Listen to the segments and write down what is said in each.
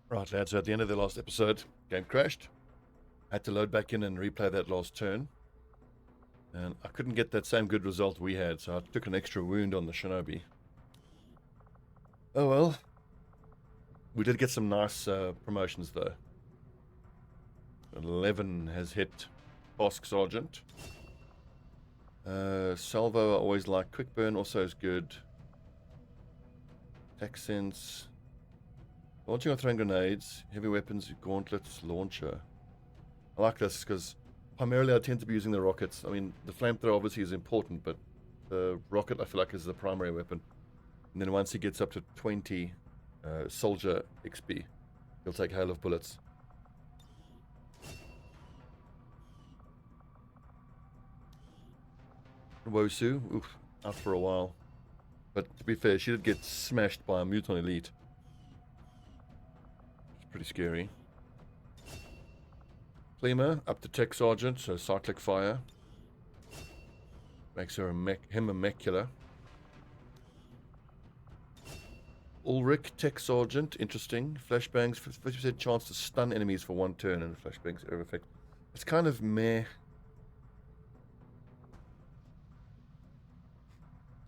Right, lads, so at the end of the last episode, game crashed. Had to load back in and replay that last turn. And I couldn't get that same good result we had, so I took an extra wound on the Shinobi. Oh well. We did get some nice promotions though. 11 has hit Task Sergeant. Salvo I always like. Quick Burn also is good. Attack Sense. Launching or throwing grenades. Heavy weapons, gauntlets, launcher. I like this because primarily I tend to be using the rockets. I mean, the flamethrower obviously is important, but the rocket I feel like is the primary weapon. And then once he gets up to 20 soldier XP, he'll take hail of bullets. Wosu, oof, out for a while. But to be fair, she did get smashed by a Muton Elite. It's pretty scary. Klima, up to Tech Sergeant, so cyclic fire. Makes her him a mech killer. Ulrich, Tech Sergeant, interesting. Flashbangs, 50% chance to stun enemies for one turn, and flashbangs are effect. It's kind of meh.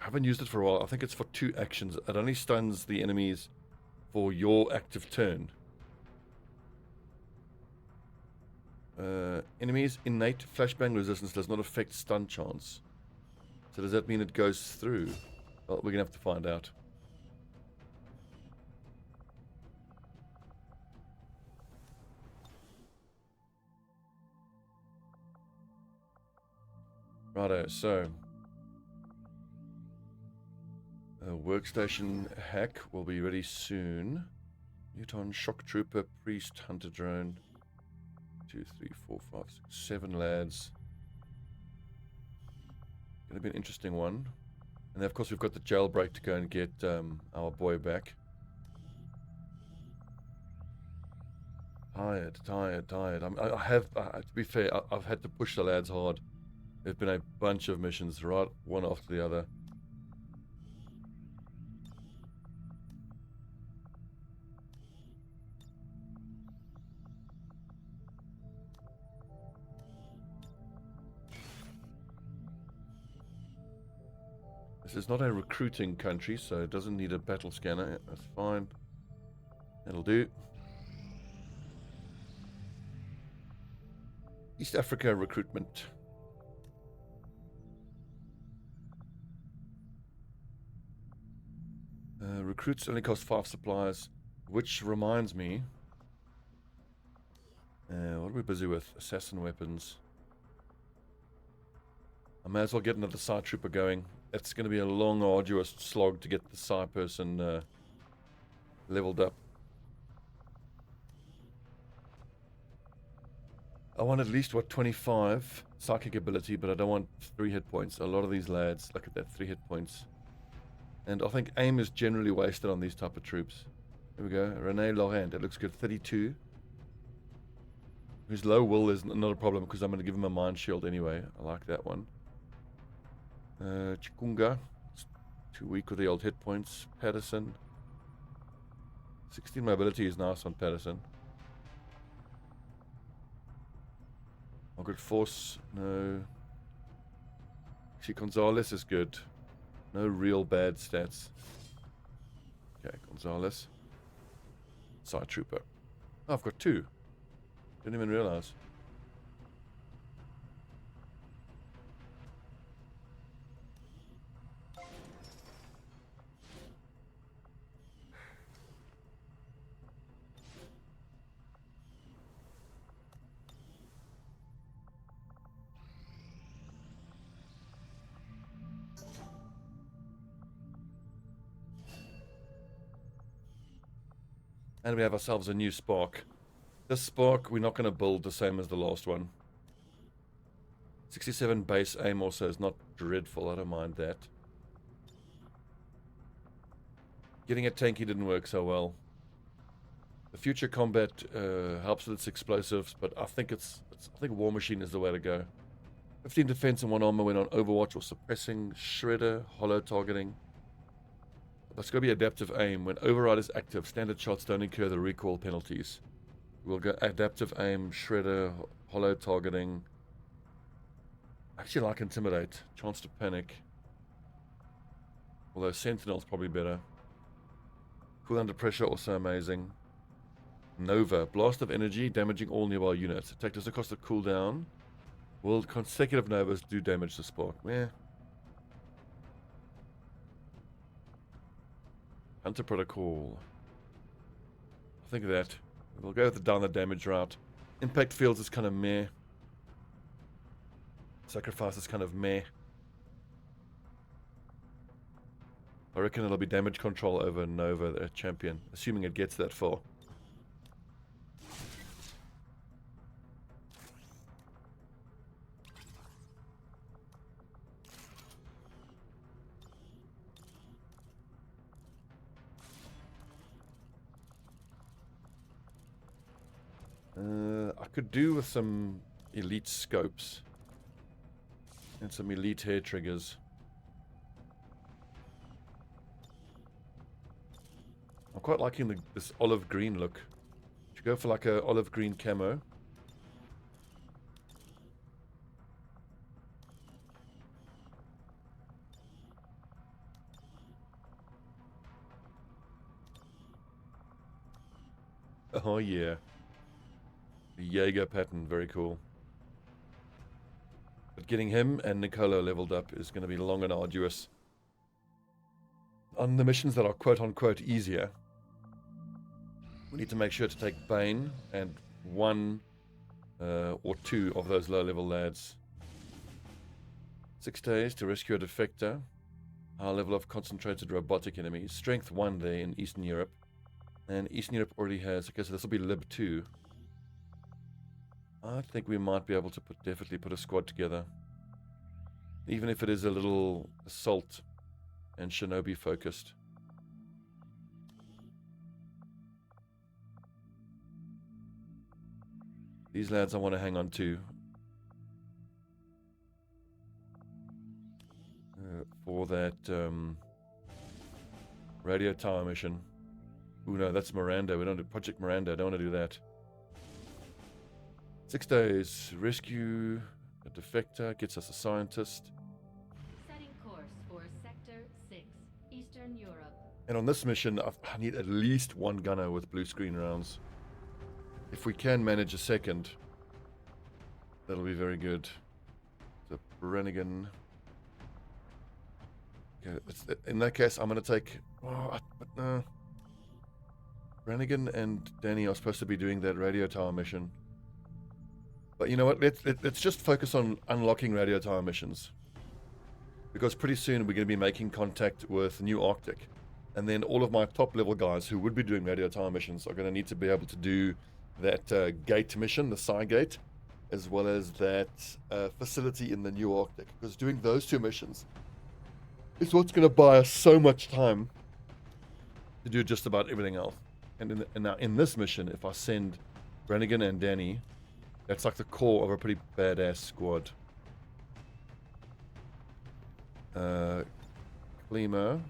I haven't used it for a while. I think it's for 2 actions. It only stuns the enemies for your active turn. Enemies innate flashbang resistance does not affect stun chance. So does that mean it goes through? Well, we're gonna have to find out. Righto, so workstation hack will be ready soon. Newton, shock trooper, priest, hunter drone. 2, 3, 4, 5, 6, 7 lads. Gonna be an interesting one. And then of course we've got the jailbreak to go and get our boy back. Tired. I have, to be fair, I've had to push the lads hard. There's been a bunch of missions, right, one after the other. This is not a recruiting country, so it doesn't need a battle scanner. Yeah, that's fine. That'll do. East Africa recruitment. Recruits only cost 5 supplies, which reminds me. What are we busy with? Assassin weapons. I may as well get another Psi Trooper going. It's going to be a long, arduous slog to get the Psi person leveled up. I want at least, what, 25 psychic ability, but I don't want 3 hit points. A lot of these lads, look at that, 3 hit points. And I think aim is generally wasted on these type of troops. Here we go. Rene Laurent, that looks good. 32. His low will is not a problem because I'm going to give him a mind shield anyway. I like that one. Chikunga. It's too weak with the old hit points. Patterson. 16 mobility is nice on Patterson. Margaret Force. No. Actually, Gonzalez is good. No real bad stats. Okay, Gonzalez. Psi Trooper. Oh, I've got 2. Didn't even realize. And we have ourselves a new spark. This spark, we're not going to build the same as the last one. 67 base aim also is not dreadful. I don't mind that. Getting it tanky didn't work so well. The future combat helps with its explosives, but I think I think War Machine is the way to go. 15 defense and 1 armor when on Overwatch or suppressing, shredder, hollow targeting. That's going to be adaptive aim. When override is active, standard shots don't incur the recoil penalties. We'll go adaptive aim, shredder, hollow targeting. I actually like intimidate. Chance to panic. Although sentinel's probably better. Cool under pressure, also amazing. Nova, blast of energy, damaging all nearby units. Attack doesn't cost a cooldown. Will consecutive novas do damage to spark? Yeah. Hunter protocol. I think of that. We'll go down the damage route. Impact fields is kind of meh. Sacrifice is kind of meh. I reckon it'll be damage control over Nova, the champion, assuming it gets that far. I could do with some elite scopes and some elite hair triggers. I'm quite liking this olive green look. Should go for like a olive green camo. Oh yeah. The Jaeger pattern, very cool. But getting him and Nicola leveled up is going to be long and arduous. On the missions that are quote-unquote easier, we need to make sure to take Bane and one or two of those low-level lads. 6 days to rescue a defector. High level of concentrated robotic enemies. Strength 1 there in Eastern Europe. And Eastern Europe already has... Okay, so this will be Lib 2. I think we might be able to definitely put a squad together. Even if it is a little assault and shinobi focused. These lads I want to hang on to. For that radio tower mission. Ooh, no, that's Miranda. We don't do Project Miranda. I don't want to do that. 6 days. Rescue a defector. Gets us a scientist. Setting course for Sector 6, Eastern Europe. And on this mission, I need at least one gunner with blue screen rounds. If we can manage a second, that'll be very good. So, Brannigan. Okay, in that case, I'm going to take... Oh, but no. Brannigan and Danny are supposed to be doing that radio tower mission. But you know what? Let's just focus on unlocking radio tower missions. Because pretty soon we're going to be making contact with New Arctic. And then all of my top level guys who would be doing radio tower missions are going to need to be able to do that gate mission, the Psi Gate, as well as that facility in the New Arctic. Because doing those two missions is what's going to buy us so much time to do just about everything else. And now in this mission, if I send Brannigan and Danny, that's like the core of a pretty badass squad. Klima.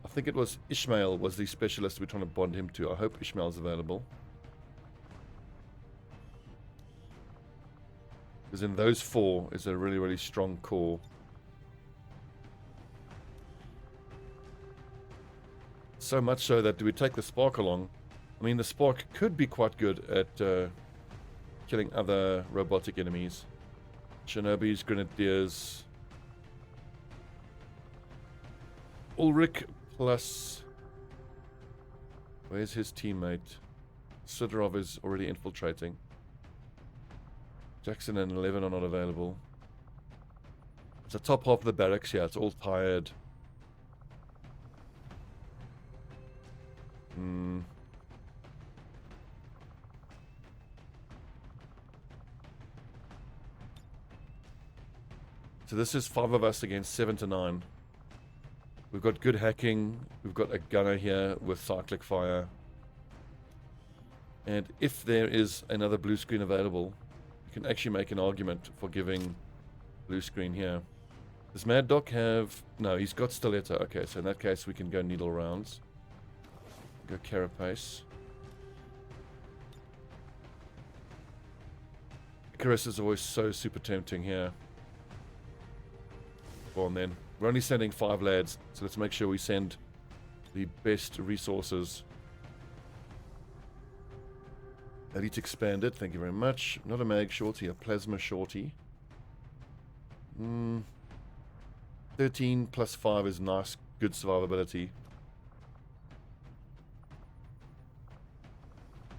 I think it was Ishmael was the specialist we're trying to bond him to. I hope Ishmael's available. Because in those four is a really, really strong core. So much so that do we take the Spark along? I mean, the Spark could be quite good at killing other robotic enemies. Shinobis, Grenadiers. Ulrich plus... Where's his teammate? Sidorov is already infiltrating. Jackson and 11 are not available. It's the top half of the barracks here. It's all tired. So this is 5 of us against 7 to 9. We've got good hacking. We've got a gunner here with cyclic fire. And if there is another blue screen available, you can actually make an argument for giving blue screen here. Does Mad Doc have... No, he's got Stiletto. Okay, so in that case we can go needle rounds. Go Carapace. Icarus is always so super tempting here. Go on then. We're only sending 5 lads, so let's make sure we send the best resources. Elite expanded, thank you very much. Not a mag shorty, a plasma shorty. 13 plus 5 is nice, good survivability.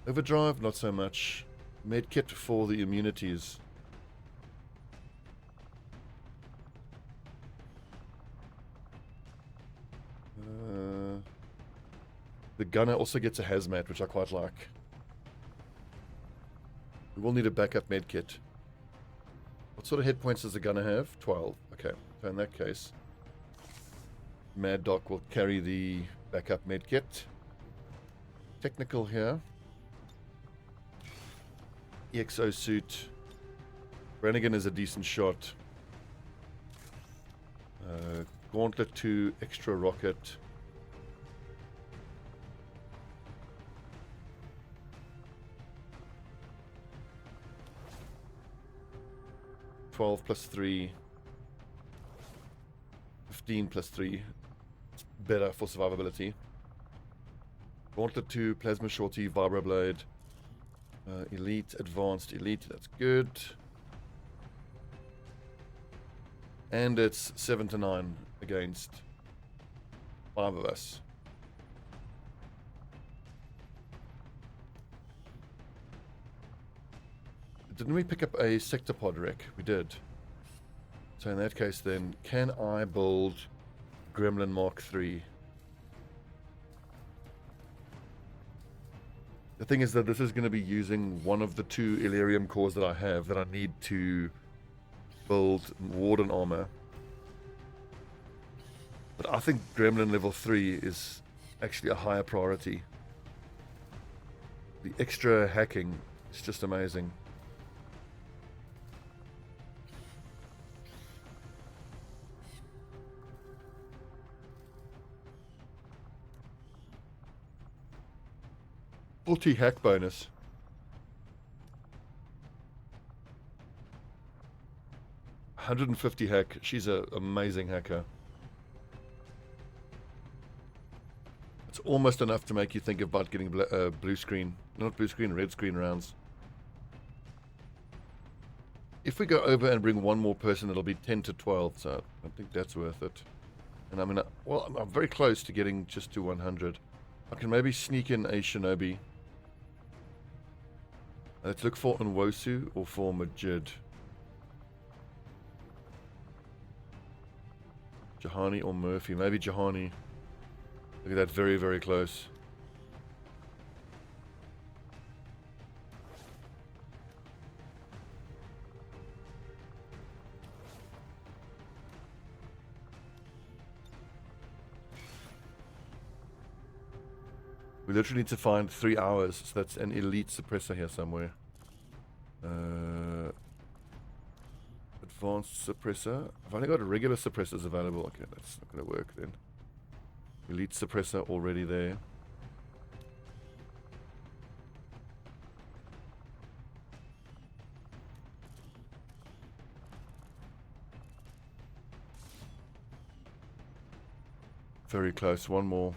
Overdrive, not so much. Medkit for the immunities. The gunner also gets a hazmat, which I quite like. We will need a backup medkit. What sort of hit points does the gunner have? 12. Okay, so in that case, Mad Doc will carry the backup medkit. Technical here. EXO suit. Brannigan is a decent shot. Gauntlet 2, extra rocket. $12 plus 3. 15 plus 3. It's better for survivability. Gauntlet 2, plasma shorty, vibroblade. Elite, advanced, elite, that's good. And it's 7 to 9 against 5 of us. Didn't we pick up a sector pod wreck? We did. So in that case then, can I build Gremlin Mark III? The thing is that this is going to be using one of the 2 Illyrium cores that I have that I need to build Warden armor. But I think Gremlin level 3 is actually a higher priority. The extra hacking is just amazing. Multi hack bonus. 150 hack. She's an amazing hacker. It's almost enough to make you think about getting blue screen. Not blue screen, red screen rounds. If we go over and bring one more person, it'll be 10 to 12, so I think that's worth it. And I mean, well, I'm very close to getting just to 100. I can maybe sneak in a Shinobi. Let's look for Nwosu or for Majid. Jahani or Murphy. Maybe Jahani. Look at that, very, very close. We literally need to find 3 hours, so that's an elite suppressor here somewhere. Advanced suppressor. I've only got regular suppressors available. Okay, that's not going to work then. Elite suppressor already there. Very close, one more.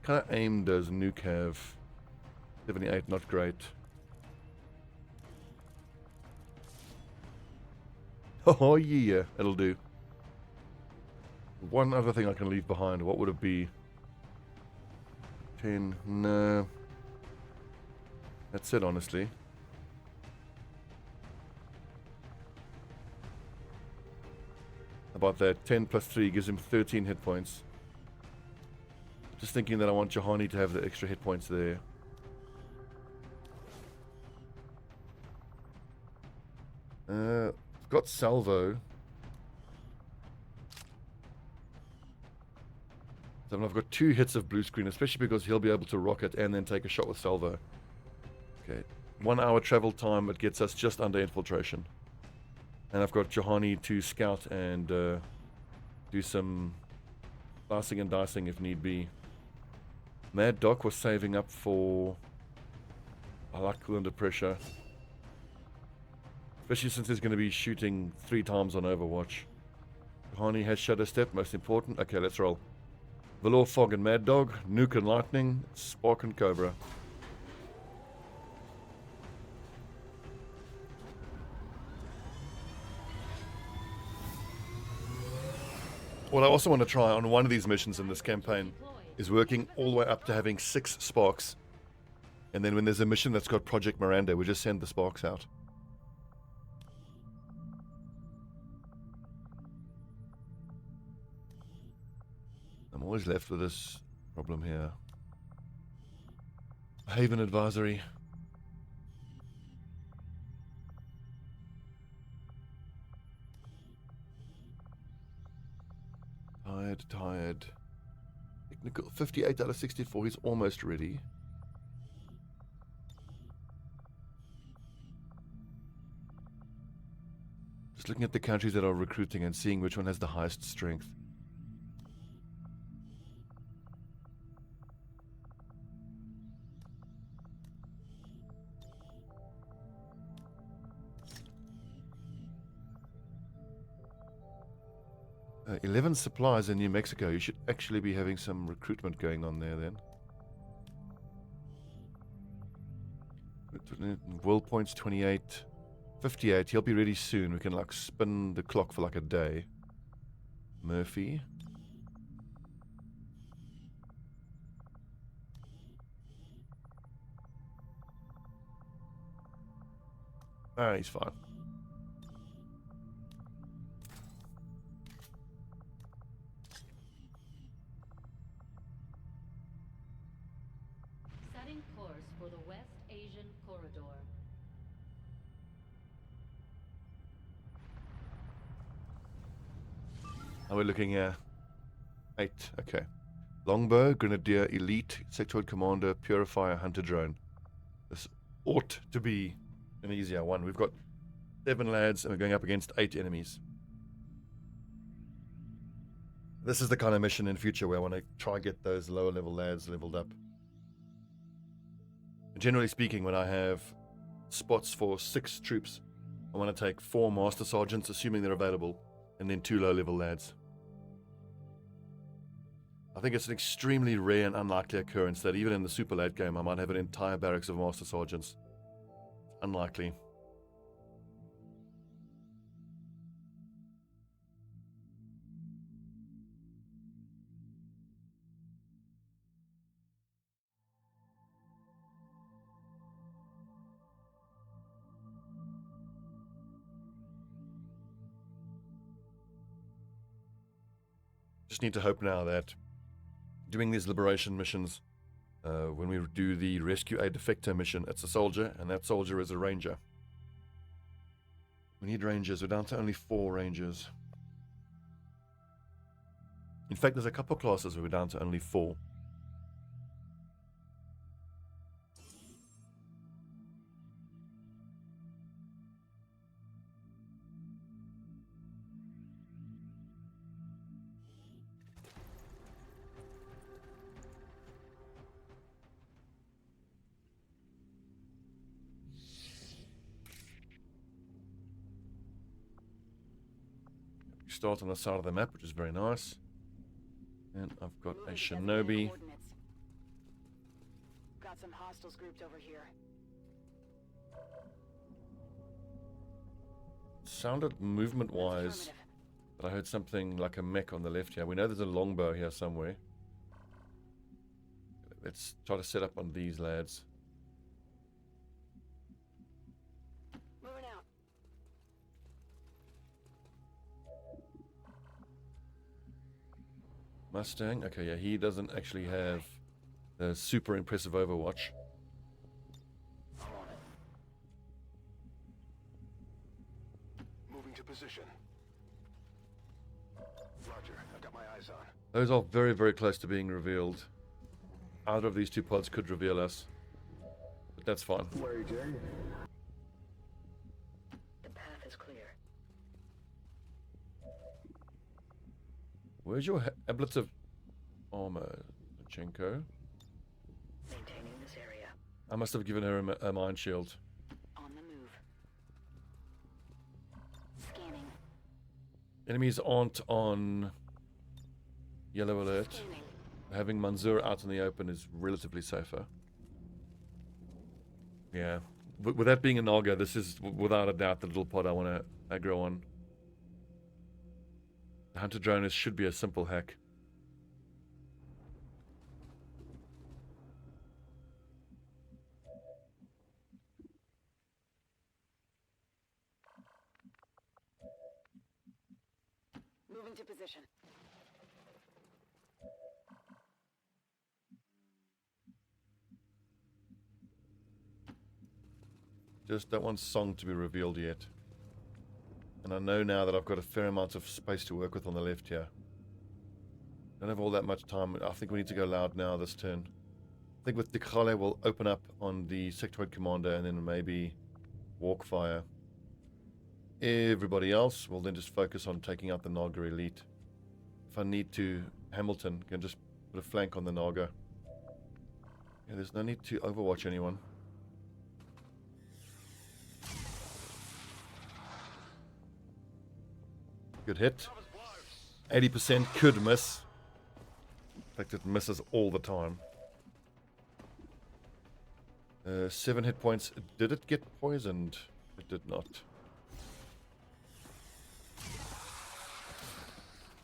Kind of aim does nuke have? 78, not great. Oh yeah, it'll do. One other thing I can leave behind, what would it be? 10, no. That's it, honestly. About that, 10 plus 3 gives him 13 hit points. Just thinking that I want Jahani to have the extra hit points there. Got Salvo. So I've got 2 hits of blue screen, especially because he'll be able to rocket and then take a shot with Salvo. Okay, 1 hour travel time, it gets us just under infiltration. And I've got Johanny to scout and do some slicing and dicing if need be. Mad Doc was saving up for... I like Cool Under Pressure. Especially since he's going to be shooting 3 times on Overwatch. Johanny has Shadow Step, most important. Okay, let's roll. Velour, Fog and Mad Dog. Nuke and Lightning. Spark and Cobra. What I also want to try on one of these missions in this campaign is working all the way up to having 6 sparks. And then when there's a mission that's got Project Miranda, we just send the sparks out. I'm always left with this problem here. Haven Advisory. Tired. Technical 58 out of 64. He's almost ready. Just looking at the countries that are recruiting and seeing which one has the highest strength. Uh, 11 supplies in New Mexico. You should actually be having some recruitment going on there then. World points 28. 58. He'll be ready soon. We can like spin the clock for like a day. Murphy. Ah, he's fine. Setting course for the West Asian Corridor. And we're looking at 8. Okay. Longbow, Grenadier, Elite, Sectoid Commander, Purifier, Hunter Drone. This ought to be an easier one. We've got 7 lads and we're going up against 8 enemies. This is the kind of mission in future where I want to try and get those lower level lads leveled up. Generally speaking, when I have spots for 6 troops, I want to take 4 Master Sergeants, assuming they're available, and then 2 low level lads. I think it's an extremely rare and unlikely occurrence that even in the super late game I might have an entire barracks of Master Sergeants. Unlikely. Just need to hope now that doing these liberation missions, when we do the rescue a defector mission, it's a soldier, and that soldier is a ranger. We need rangers. We're down to only 4 rangers. In fact, there's a couple classes where we're down to only 4. Start on the side of the map, which is very nice. And I've got a shinobi. Got some hostiles grouped over here. Sounded movement-wise, but I heard something like a mech on the left here. We know there's a longbow here somewhere. Let's try to set up on these lads. Moving out. Mustang. Okay, yeah, he doesn't actually have the super impressive Overwatch. I'm on it. Moving to position. Roger, I've got my eyes on. Those are very, very close to being revealed. Either of these 2 pods could reveal us. But that's fine. The path is clear. Where's your ablative armor, Lachenko? Maintaining this area. I must have given her a mind shield. On the move. Scanning. Enemies aren't on yellow alert. Scanning. Having Manzur out in the open is relatively safer. Yeah. With that being a Naga, this is without a doubt the little pod I want to aggro on. The Hunter Drone should be a simple hack. Moving to position. Just that one song to be revealed yet. And I know now that I've got a fair amount of space to work with on the left here. Don't have all that much time. I think we need to go loud now this turn. I think with Dikhale we'll open up on the sectoid commander and then maybe walk fire. Everybody else will then just focus on taking out the Naga elite. If I need to, Hamilton can just put a flank on the Naga. Yeah, there's no need to overwatch anyone. Good hit. 80% could miss. In fact, it misses all the time. 7 hit points. Did it get poisoned? It did not.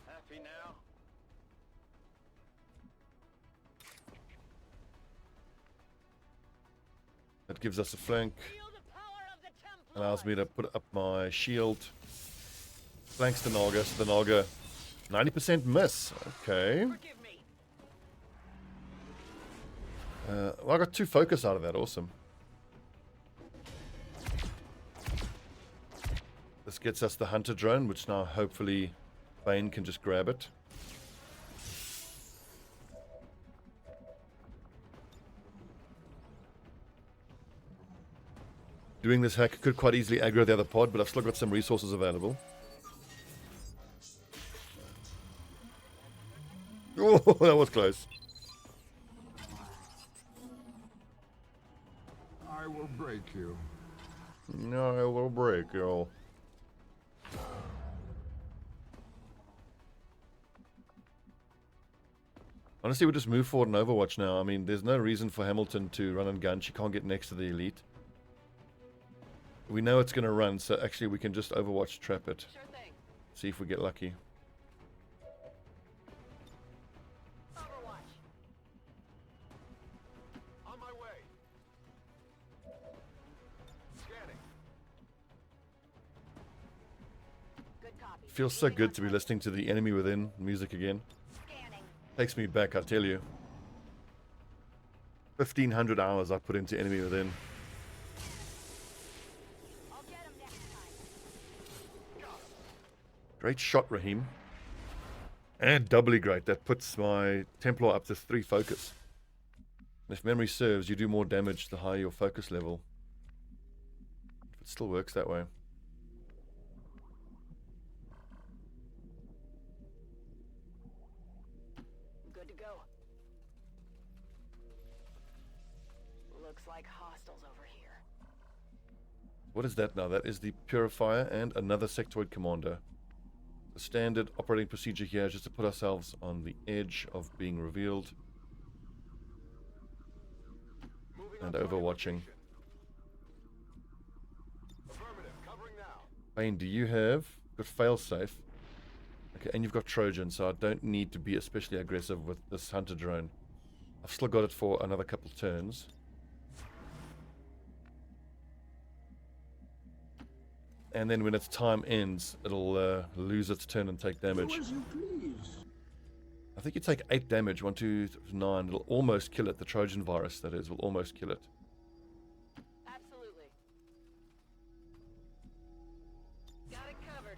Happy now? That gives us a flank. Allows me to put up my shield. Flanks the Naga, so the Naga 90% miss. Okay. Well, I got 2 focus out of that. Awesome. This gets us the Hunter Drone, which now hopefully Bane can just grab it. Doing this hack could quite easily aggro the other pod, but I've still got some resources available. Oh, that was close. I will break you. No, I will break you. Honestly, we just move forward in Overwatch now. I mean, there's no reason for Hamilton to run and gun. She can't get next to the elite. We know it's going to run, so actually we can just Overwatch trap it. Sure thing. See if we get lucky. Overwatch. On my way. Scanning. Good copy. Feels so good to be listening to the Enemy Within music again. Scanning. Takes me back, I tell you. 1,500 hours I put into Enemy Within. I'll get him next time. Great shot, Raheem. And doubly great. That puts my Templar up to 3 focus. And if memory serves, you do more damage the higher your focus level. If it still works that way. Good to go. Looks like hostiles over here. What is that now? That is the Purifier and another sectoid commander. The standard operating procedure here is just to put ourselves on the edge of being revealed Moving and on target overwatching. location. Affirmative. Covering now. Bane, do you have got failsafe? Okay, and you've got Trojan, so I don't need to be especially aggressive with this Hunter Drone. I've still got it for another couple turns. And then when its time ends, it'll lose its turn and take damage. Do as you please. I think you take 8 damage, 1, 2, 9. It'll almost kill it. The Trojan virus, that is, will almost kill it. Absolutely. Got it covered.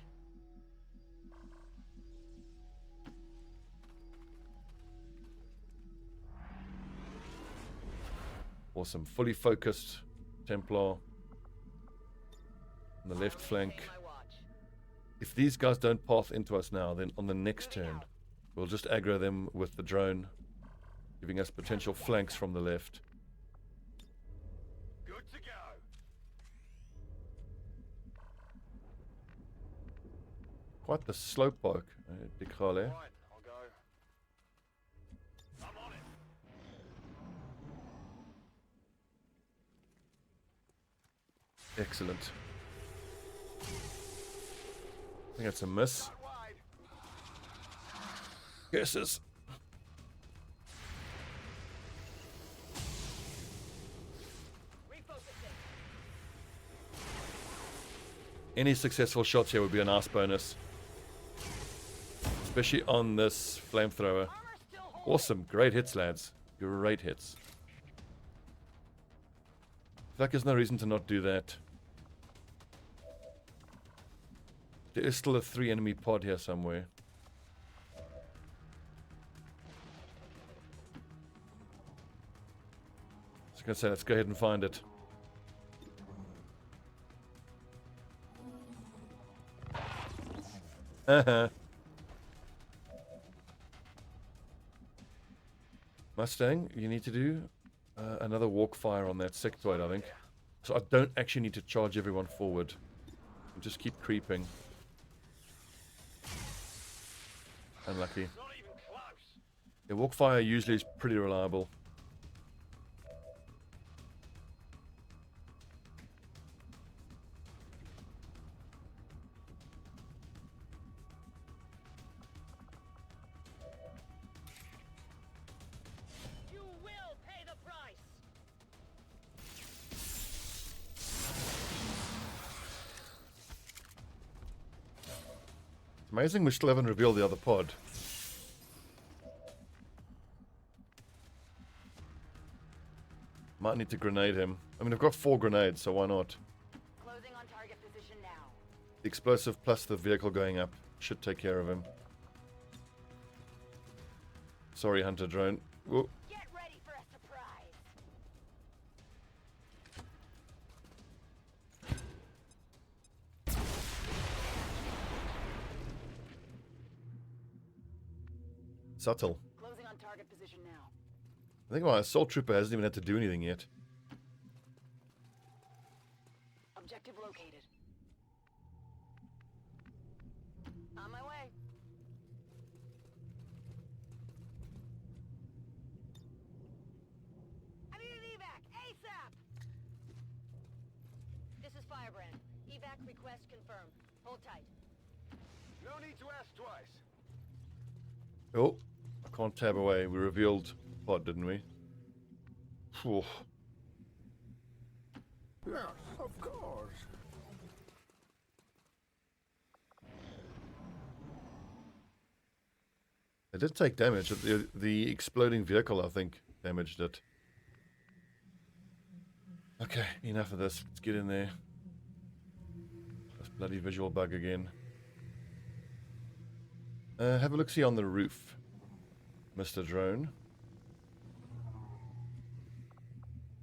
Awesome. Fully focused Templar on the left flank. Stay my watch. If these guys don't path into us now, then on the next turn, We'll just aggro them with the drone, giving us potential flanks from the left. Good to go. Quite the slowpoke, Gatecrasher. Right, I'll go. I'm on it. Excellent. I think that's a miss. Out wide. Curses. Refocusing. Any successful shots here would be a nice bonus. Especially on this flamethrower. Armor still holding. Awesome. Great hits, lads. Great hits. I feel like there's no reason to not do that. There is still a 3 enemy pod here somewhere. I was going to say, let's go ahead and find it. Mustang, you need to do another walk fire on that sectoid, I think. So I don't actually need to charge everyone forward. Just keep creeping. Unlucky. Not even close. The walk fire usually is pretty reliable. You will pay the price. It's amazing we still haven't revealed the other pod. Might need to grenade him. I mean, I've got 4 grenades, so why not? Closing on target position now. The explosive plus the vehicle going up should take care of him. Sorry, Hunter Drone. Whoa. Get ready for a surprise. Subtle. Closing on target position now. I think my assault trooper hasn't even had to do anything yet. Objective located. On my way. I need an evac ASAP. This is Firebrand. Evac request confirmed. Hold tight. No need to ask twice. Oh, I can't tab away. We revealed pod, didn't we? Phew. Yes, of course. It did take damage. The exploding vehicle, I think, damaged it. Okay, enough of this. Let's get in there. This bloody visual bug again. Have a look-see on the roof, Mr. Drone.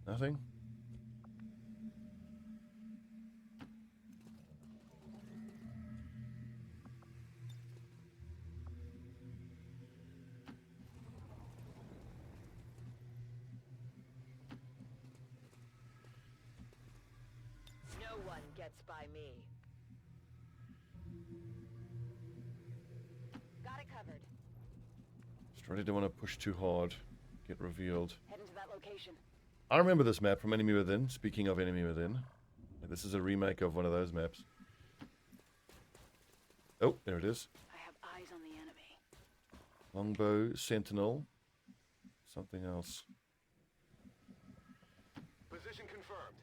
Nothing? No one gets by me. Got it covered. Just really don't want to push too hard. Get revealed. Heading to that location. I remember this map from Enemy Within. Speaking of Enemy Within. This is a remake of one of those maps. Oh, there it is. I have eyes on the enemy. Longbow, Sentinel. Something else. Position confirmed.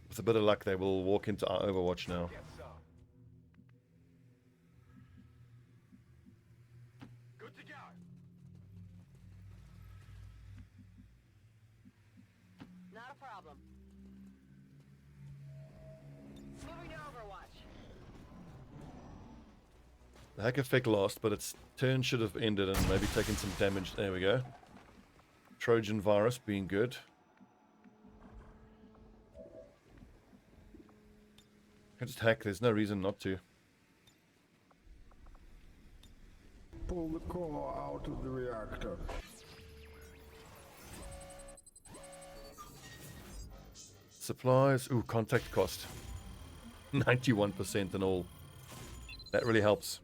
With a bit of luck, they will walk into our Overwatch now. Get some. Good to go. Not a problem. Moving to Overwatch. The hack effect lost, but its turn should have ended and maybe taken some damage. There we go. Trojan virus being good. I can just hack, there's no reason not to. Pull the core out of the reactor. Supplies. Ooh, contact cost. 91% and all. That really helps.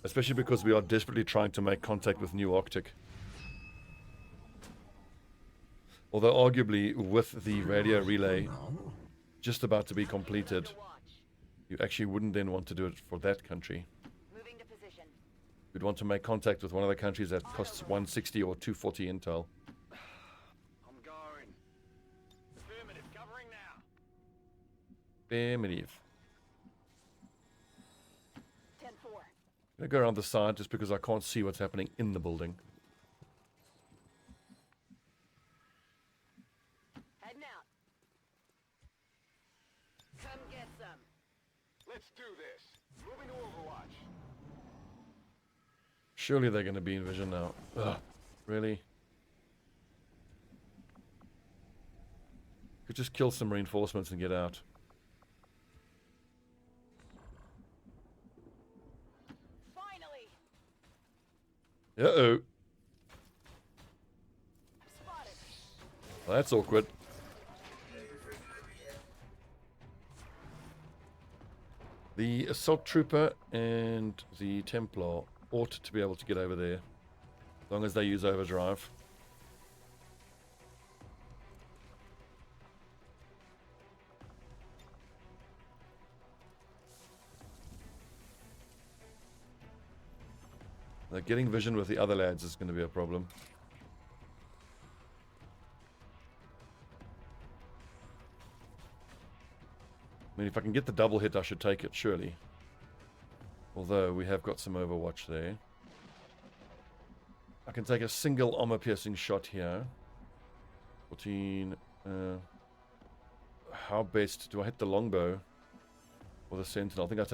Especially because we are desperately trying to make contact with New Arctic. Although arguably with the radio relay just about to be completed, you actually wouldn't then want to do it for that country. Moving to position. You'd want to make contact with one of the countries that costs 160 or 240 intel. I'm going. Affirmative, covering now. Affirmative. 10-4. I'm going to go around the side just because I can't see what's happening in the building. Heading out. Come get some. Let's do this. Moving to Overwatch. Surely they're going to be in vision now. Ugh, really? Could just kill some reinforcements and get out. Finally. Uh-oh. Spotted. Well, that's awkward. The assault trooper and the Templar ought to be able to get over there, as long as they use overdrive. Getting vision with the other lads is going to be a problem. I mean, if I can get the double hit, I should take it, surely. Although, we have got some overwatch there. I can take a single armor-piercing shot here. 14... how best? Do I hit the longbow? Or the sentinel? I think I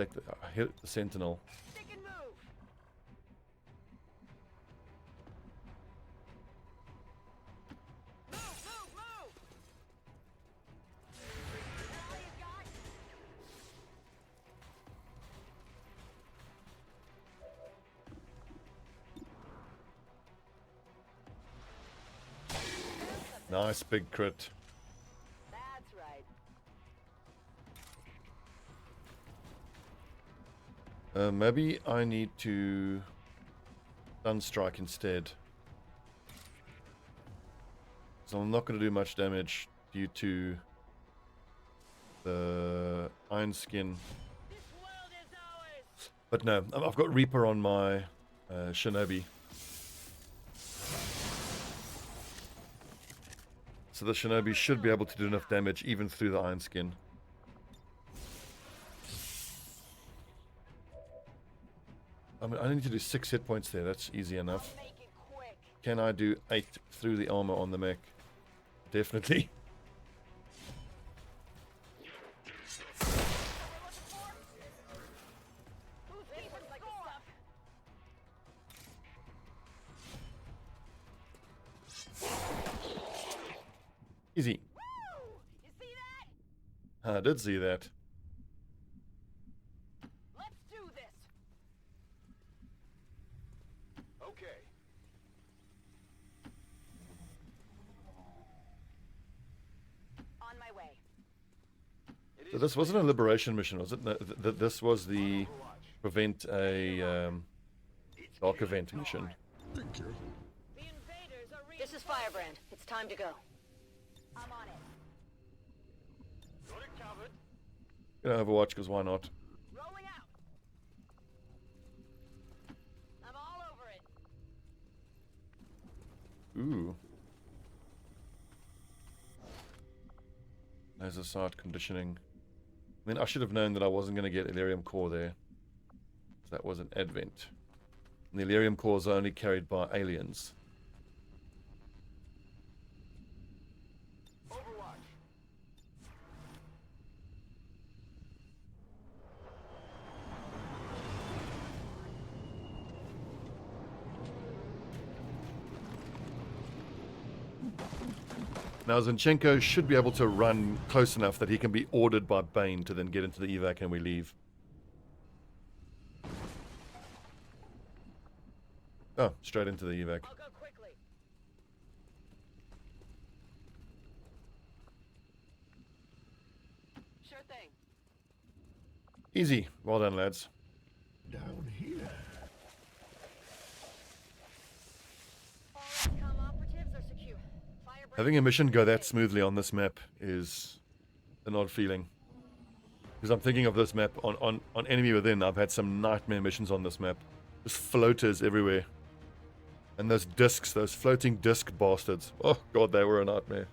hit the sentinel. Stick and move. Move. All you got? Nice big crit. That's right. Maybe I need to Sunstrike instead. So I'm not going to do much damage due to the Iron Skin. This world is ours. But no, I've got Reaper on my Shinobi. So the Shinobi should be able to do enough damage even through the Iron Skin. I mean, I need to do 6 hit points there. That's easy enough. Make it quick. Can I do 8 through the armor on the mech? Definitely. Who's keeping like stuff? Easy. Woo! You see that? I did see that. Let's do this. Okay. On my way. It So is this wasn't a liberation mission, was it? No, this was the Overwatch. prevent a dark event mission. Thank you. The invaders are This is Firebrand. It's time to go. I'm on it. Got it covered. Gonna Overwatch, because why not? Rolling out. I'm all over it. Ooh. Laser sight conditioning. I mean, I should have known that I wasn't going to get Elerium Core there. That was an advent. And the Elerium Cores are only carried by aliens. Overwatch. Now, Zinchenko should be able to run close enough that he can be ordered by Bane to then get into the evac and we leave. Oh, straight into the evac. I'll go quickly. Sure thing. Easy. Well done, lads. Down here. All XCOM operatives are secure. Firebrand Having a mission go that safe. smoothly on this map is an odd feeling. Because I'm thinking of this map on Enemy Within. I've had some nightmare missions on this map. Just floaters everywhere. And those discs, those floating disc bastards. Oh god, they were a nightmare.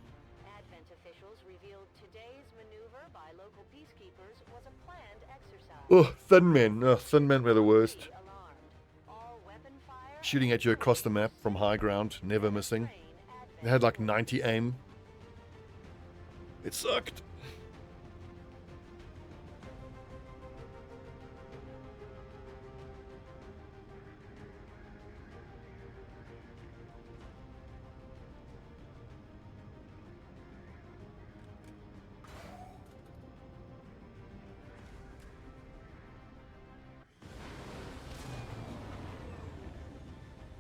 Advent officials revealed today's maneuver by local peacekeepers was a planned exercise. Oh, thin men. Oh, thin men were the worst. Be alarmed. All weapon fire Shooting at you across the map from high ground, never missing. They had like 90 aim. It sucked.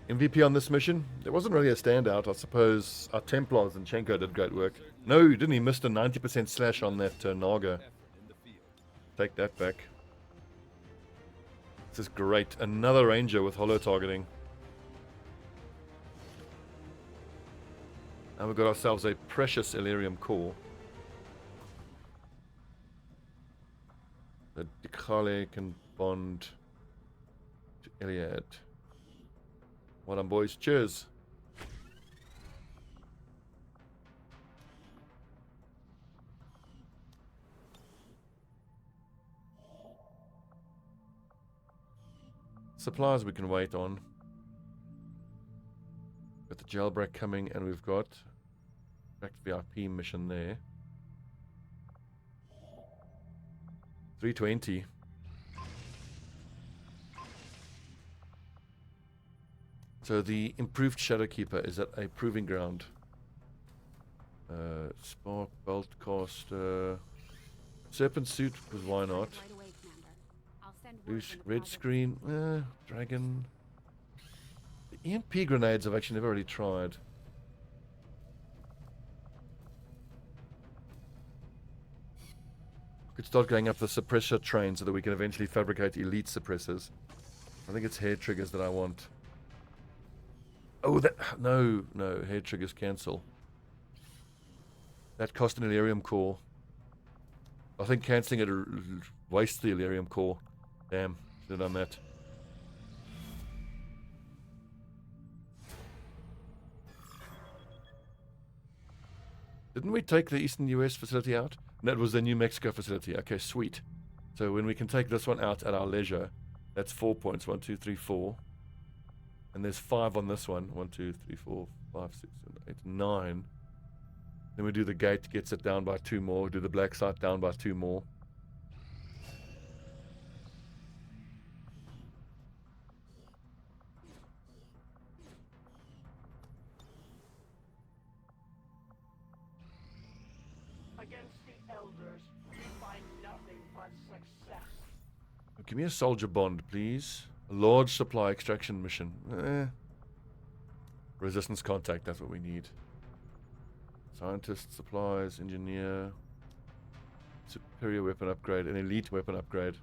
MVP on this mission? There wasn't really a standout. I suppose our Templars and Chenko did great work. No, you didn't. He missed a 90% slash on that Naga. Take that back. This is great. Another Ranger with holo targeting. And we've got ourselves a precious Elerium core. The Dikale can bond to Iliad. Well done, boys. Cheers. Supplies we can wait on. Got the jailbreak coming, and we've got back to VIP mission there. 320. So the improved Shadowkeeper is at a proving ground. Spark, Belt Caster, Serpent Suit, because why not? Right away, Commander. I'll send word when the Red project- screen, Dragon. The EMP grenades I've actually never really tried. Could start going up the suppressor train so that we can eventually fabricate elite suppressors. I think it's hair triggers that I want. Oh, that no, hair triggers cancel. That cost an Elerium core. I think cancelling it wastes the Elerium core. Damn, should have done that. Didn't we take the Eastern US facility out? That was the New Mexico facility. Okay, sweet. So when we can take this one out at our leisure, that's 4 points. 1, 2, 3, 4. And there's 5 on this one. 1, 2, 3, 4, 5, 6, 7, 8, 9. Then we do the gate, gets it down by 2 more. Do the black site down by 2 more. Against the elders, we find nothing but success. Give me a soldier bond, please. A large supply extraction mission. Resistance contact, that's what we need. Scientist, supplies, engineer. Superior weapon upgrade, an elite weapon upgrade.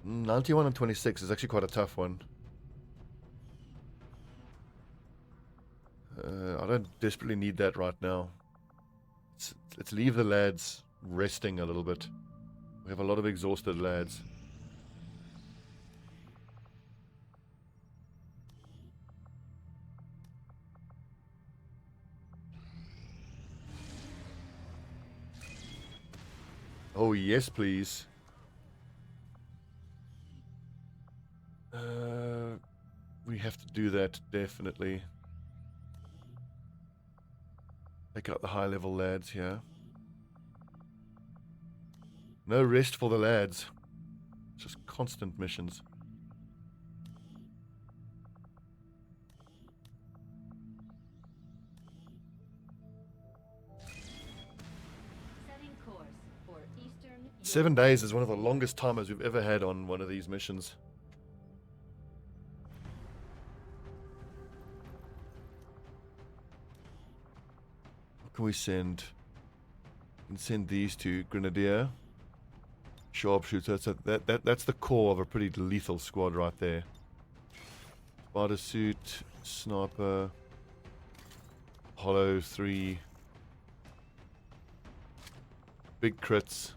Mm, 91 and 26 is actually quite a tough one. I don't desperately need that right now. Let's leave the lads resting a little bit. We have a lot of exhausted lads. Oh, yes, please. We have to do that, definitely. Take out the high-level lads here. No rest for the lads. Just constant missions. 7 days is one of the longest timers we've ever had on one of these missions. What can we send? We can send these two. Grenadier. Sharpshooter. So that's the core of a pretty lethal squad right there. Spider suit. Sniper. Hollow 3. Big crits.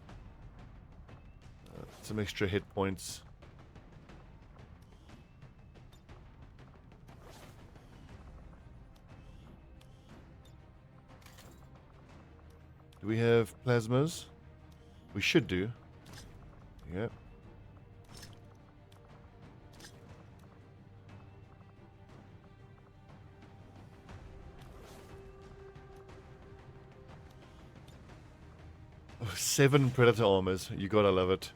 Some extra hit points. Do we have plasmas? We should do. Yeah. Oh, 7 Predator armors. You gotta love it.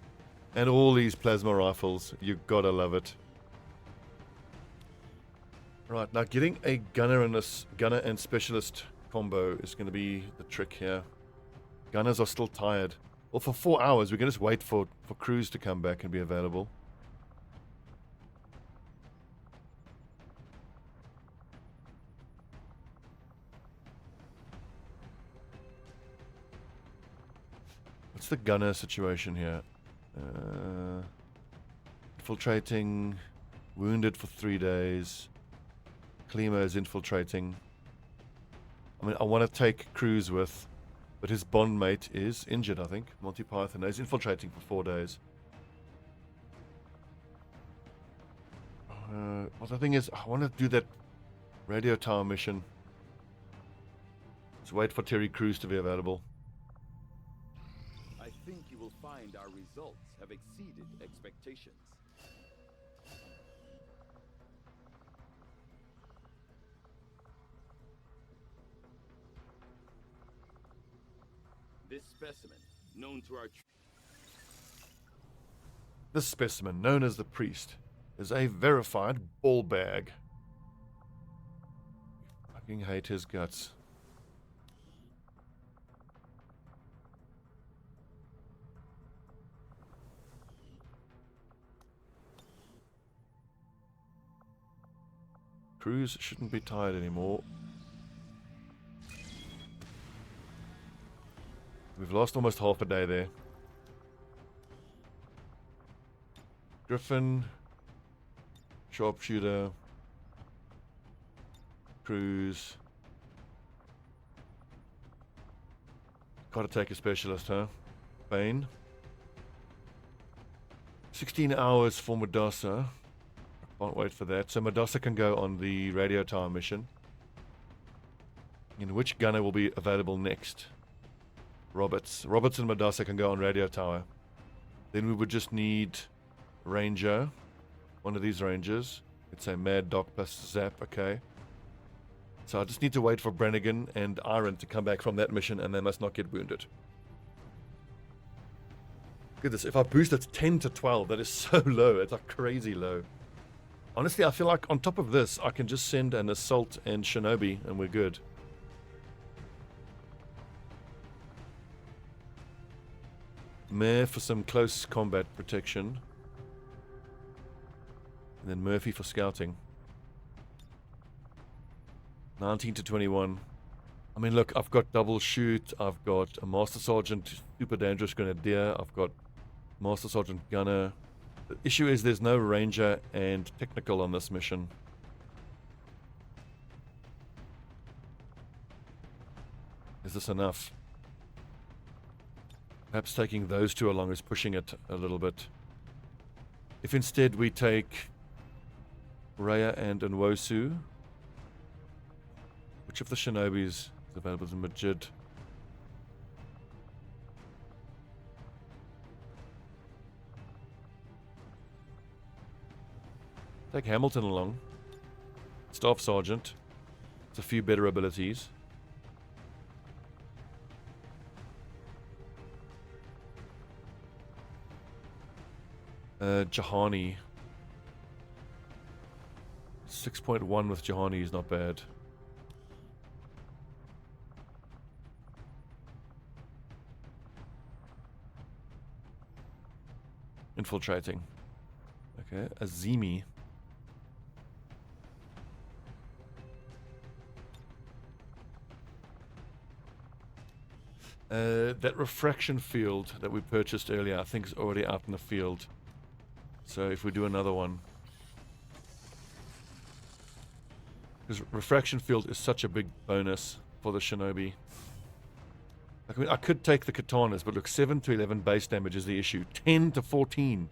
And all these plasma rifles. You gotta love it. Right, now getting a gunner and specialist combo is going to be the trick here. Gunners are still tired. Well, for 4 hours, we can just wait for crews to come back and be available. What's the gunner situation here? Infiltrating, wounded for 3 days. Klima is infiltrating. I mean, I want to take crews with, but his bond mate is injured, I think. Monty Python. He's infiltrating for 4 days. Well, the thing is, I want to do that radio tower mission. Let's wait for Terry Crews to be available. I think you will find our results have exceeded expectations. This specimen, known to our This specimen, known as the Priest, is a verified ball bag. I fucking hate his guts. Crews shouldn't be tired anymore. We've lost almost half a day there. Griffin, Sharpshooter, Crews. Gotta take a specialist, huh? Bane. 16 hours for Madassa. Can't wait for that. So Madassa can go on the radio tower mission. In which gunner will be available next? Roberts and Madassa can go on radio tower. Then we would just need Ranger. One of these Rangers. It's a Mad Doc plus Zap, okay. So I just need to wait for Brannigan and Iron to come back from that mission, and they must not get wounded. Goodness, if I boost it's 10 to 12, that is so low. It's like crazy low. Honestly, I feel like on top of this, I can just send an Assault and Shinobi, and we're good. Mare for some close combat protection. And then Murphy for scouting. 19 to 21. I mean, look, I've got double shoot. I've got a Master Sergeant, super dangerous Grenadier. I've got Master Sergeant Gunner. The issue is there's no Ranger and Technical on this mission. Is this enough? Perhaps taking those two along is pushing it a little bit. If instead we take Raya and Nwosu. Which of the Shinobis is available as a Majid? Take Hamilton along. Staff Sergeant. It's a few better abilities. Jahani. 6.1 with Jahani is not bad. Infiltrating. Okay, Azimi. That refraction field that we purchased earlier, I think is already out in the field. So if we do another one. Because refraction field is such a big bonus for the shinobi. Like, I mean, I could take the katanas, but look, 7 to 11 base damage is the issue. 10 to 14.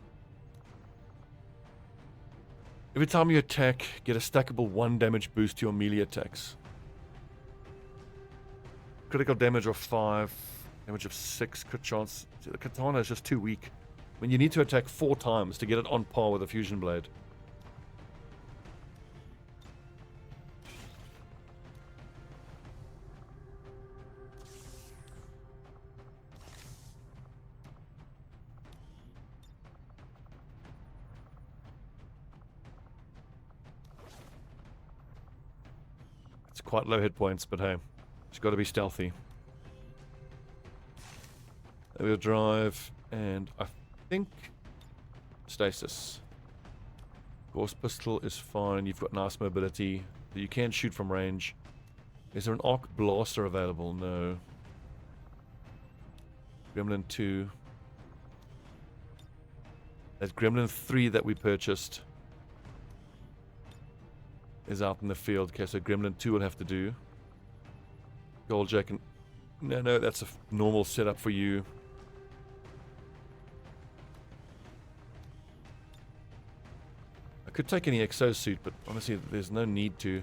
Every time you attack, get a stackable 1 damage boost to your melee attacks. Critical damage of 5, damage of 6, crit chance. See, the katana is just too weak. I mean, you need to attack 4 times to get it on par with a fusion blade. It's quite low hit points, but hey, it's got to be stealthy. We'll drive, and I think stasis. Ghost pistol is fine. You've got nice mobility. You can shoot from range. Is there an arc blaster available? No. Gremlin 2. That Gremlin 3 that we purchased is out in the field. Okay, so Gremlin 2 will have to do. Goldjack and... No, that's a normal setup for you. I could take any exosuit, but honestly, there's no need to.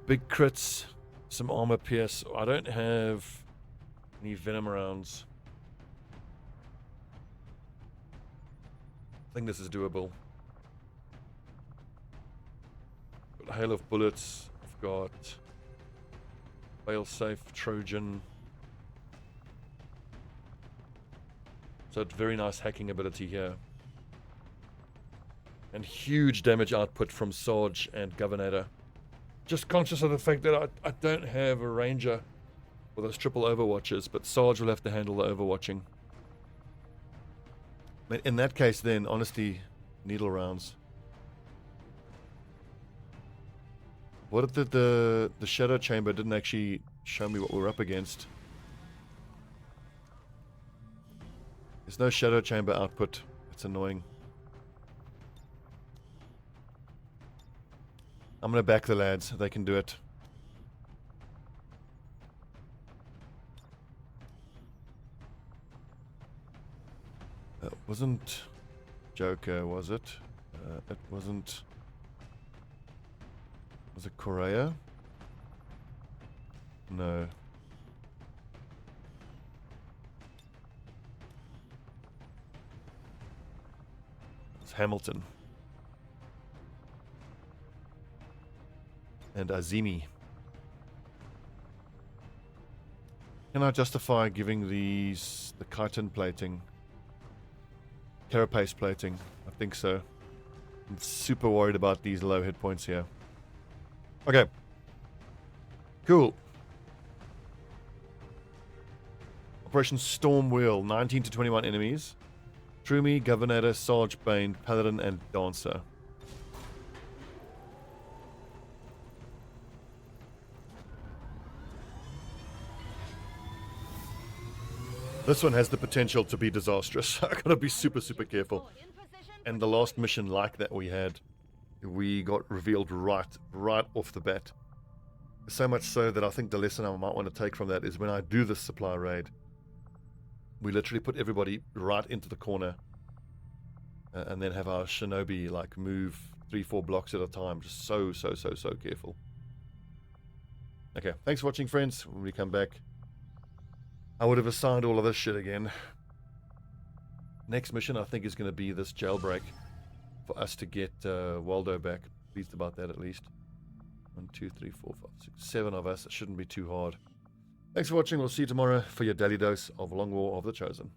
Big crits, some armor pierce. I don't have any venom rounds. I think this is doable. Got a hail of bullets. I've got fail-safe Trojan. So it's very nice hacking ability here. And huge damage output from Sarge and Governator. Just conscious of the fact that I don't have a ranger for those triple overwatches, but Sarge will have to handle the overwatching. In that case then, honestly, needle rounds. What if the shadow chamber didn't actually show me what we're up against? There's no shadow chamber output. It's annoying. I'm gonna back the lads. They can do it. It wasn't Joker, was it? It wasn't... Was it Correa? No. It's Hamilton. And Azimi. Can I justify giving these the chitin plating? Carapace plating. I think so. I'm super worried about these low hit points here. Okay. Cool. Operation Storm Wheel. 19 to 21 enemies. Trumi, Governator, Sarge, Bane, Paladin, and Dancer. This one has the potential to be disastrous. I gotta be super careful. And the last mission like that we had, we got revealed right off the bat. So much so that I think the lesson I might want to take from that is when I do this supply raid, we literally put everybody right into the corner and then have our shinobi like move 3-4 blocks at a time. Just so careful. Okay, thanks for watching, friends. When we come back, I would have assigned all of this shit again. Next mission, I think, is going to be this jailbreak for us to get Waldo back. Pleased about that, at least. 1, 2, 3, 4, 5, 6, 7 of us. It shouldn't be too hard. Thanks for watching. We'll see you tomorrow for your daily dose of Long War of the Chosen.